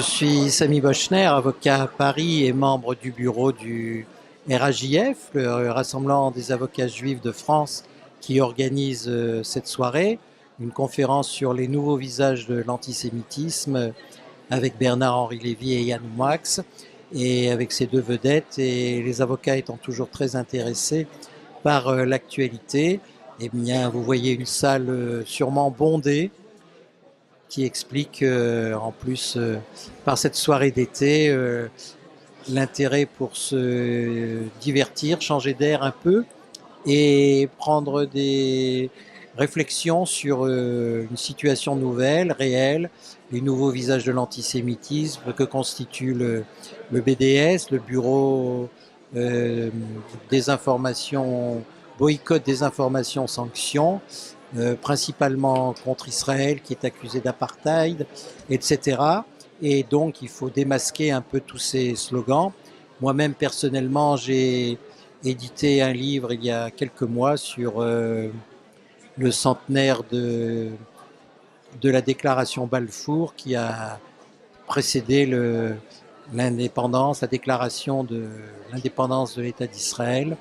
Je suis Samy Bochner, avocat à Paris et membre du bureau du RAJF, le Rassemblement des avocats juifs de France, qui organise cette soirée, une conférence sur les nouveaux visages de l'antisémitisme avec Bernard-Henri Lévy et Yann Moix, et avec ces deux vedettes, et les avocats étant toujours très intéressés par l'actualité. Eh bien, vous voyez une salle sûrement bondée, qui explique en plus par cette soirée d'été l'intérêt pour se divertir, changer d'air un peu et prendre des réflexions sur une situation nouvelle, réelle, les nouveaux visages de l'antisémitisme que constitue le BDS, le Bureau des informations, boycott des informations sanctions, principalement contre Israël qui est accusé d'apartheid, etc. Et donc il faut démasquer un peu tous ces slogans. Moi-même personnellement j'ai édité un livre il y a quelques mois sur le centenaire de la déclaration Balfour qui a précédé l'indépendance, la déclaration de l'indépendance de l'État d'Israël.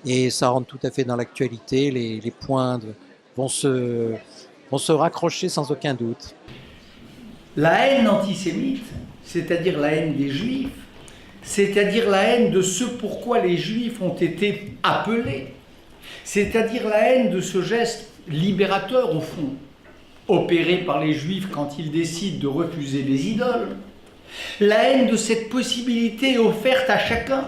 Et ça rentre tout à fait dans l'actualité, les points vont se raccrocher sans aucun doute. La haine antisémite, c'est-à-dire la haine des Juifs, c'est-à-dire la haine de ce pourquoi les Juifs ont été appelés, c'est-à-dire la haine de ce geste libérateur au fond, opéré par les Juifs quand ils décident de refuser les idoles, la haine de cette possibilité offerte à chacun,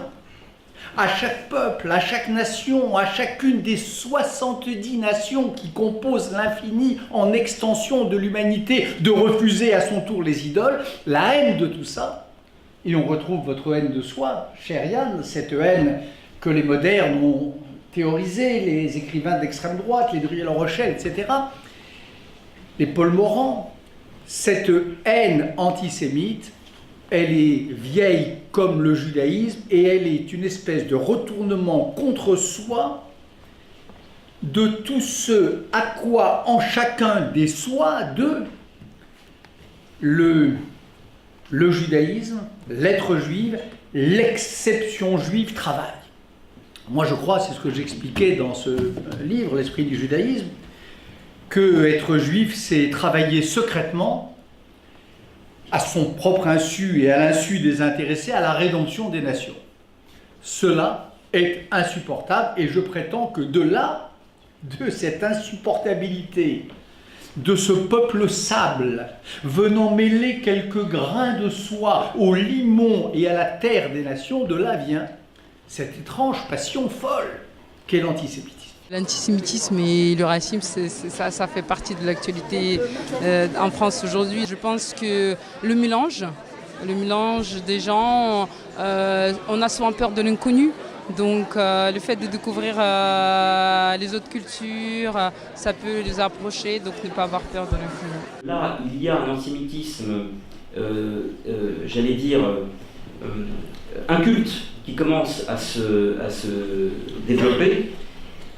à chaque peuple, à chaque nation, à chacune des 70 nations qui composent l'infini en extension de l'humanité, de refuser à son tour les idoles, la haine de tout ça. Et on retrouve votre haine de soi, cher Yann, cette haine que les modernes ont théorisée, les écrivains d'extrême droite, les Druyel-Rochelle, etc., les Paul Morand. Cette haine antisémite, elle est vieille comme le judaïsme et elle est une espèce de retournement contre soi de tout ce à quoi en chacun des soi de le judaïsme, l'être juif, l'exception juive travaille. Moi je crois, c'est ce que j'expliquais dans ce livre, L'esprit du judaïsme, que être juif c'est travailler secrètement à son propre insu et à l'insu des intéressés, à la rédemption des nations. Cela est insupportable et je prétends que de cette insupportabilité, de ce peuple sable, venant mêler quelques grains de soie au limon et à la terre des nations, de là vient cette étrange passion folle qu'est l'antisémitisme. L'antisémitisme et le racisme, ça fait partie de l'actualité en France aujourd'hui. Je pense que le mélange des gens, on a souvent peur de l'inconnu. Donc le fait de découvrir les autres cultures, ça peut les approcher, donc ne pas avoir peur de l'inconnu. Là, il y a un antisémitisme, j'allais dire, inculte, qui commence à se développer,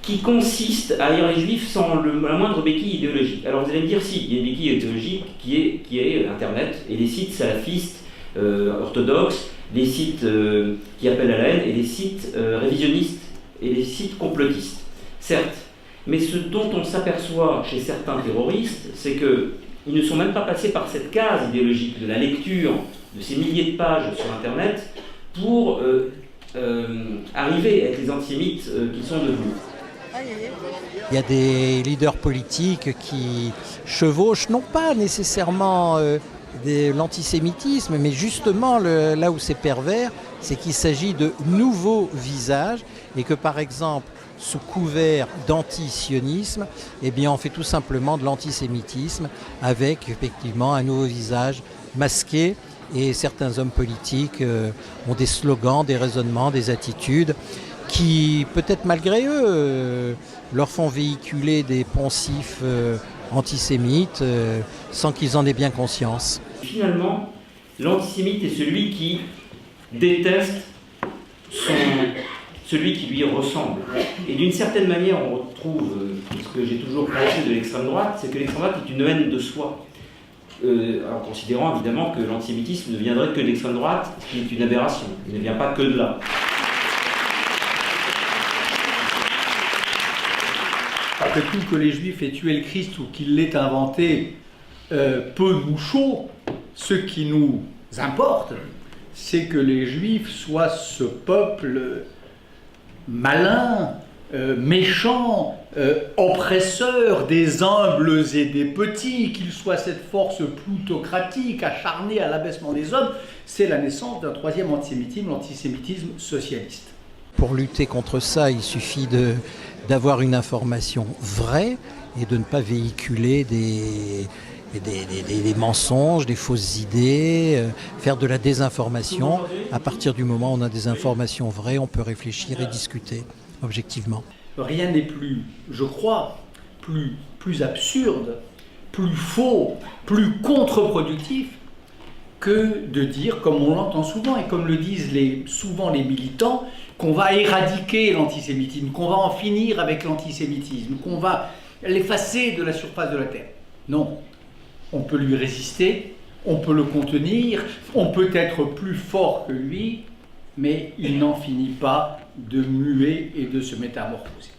qui consiste à haïr les juifs sans la moindre béquille idéologique. Alors vous allez me dire, si, il y a une béquille idéologique qui est Internet, et les sites salafistes, orthodoxes, les sites qui appellent à la haine, et les sites révisionnistes, et les sites complotistes. Certes, mais ce dont on s'aperçoit chez certains terroristes, c'est qu'ils ne sont même pas passés par cette case idéologique de la lecture de ces milliers de pages sur Internet pour arriver à être les antisémites qu'ils sont devenus. Il y a des leaders politiques qui chevauchent, non pas nécessairement de l'antisémitisme, mais justement là où c'est pervers, c'est qu'il s'agit de nouveaux visages et que par exemple, sous couvert d'antisionisme, eh bien on fait tout simplement de l'antisémitisme avec effectivement un nouveau visage masqué, et certains hommes politiques ont des slogans, des raisonnements, des attitudes qui, peut-être malgré eux, leur font véhiculer des poncifs antisémites sans qu'ils en aient bien conscience. Finalement, l'antisémite est celui qui déteste celui qui lui ressemble. Et d'une certaine manière, on retrouve ce que j'ai toujours pensé de l'extrême droite, c'est que l'extrême droite est une haine de soi. en considérant évidemment que l'antisémitisme ne viendrait que de l'extrême droite, ce qui est une aberration. Il ne vient pas que de là. Après tout, que les Juifs aient tué le Christ ou qu'il l'ait inventé, peu nous chaud. Ce qui nous importe, c'est que les Juifs soient ce peuple malin, méchant, oppresseur des humbles et des petits, qu'ils soient cette force plutocratique, acharnée à l'abaissement des hommes. C'est la naissance d'un troisième antisémitisme, l'antisémitisme socialiste. Pour lutter contre ça, il suffit d'avoir une information vraie et de ne pas véhiculer des mensonges, des fausses idées, faire de la désinformation. À partir du moment où on a des informations vraies, on peut réfléchir et discuter objectivement. Rien n'est plus, je crois, plus absurde, plus faux, plus contre-productif que de dire, comme on l'entend souvent et comme le disent souvent les militants, qu'on va éradiquer l'antisémitisme, qu'on va en finir avec l'antisémitisme, qu'on va l'effacer de la surface de la terre. Non, on peut lui résister, on peut le contenir, on peut être plus fort que lui, mais il n'en finit pas de muer et de se métamorphoser.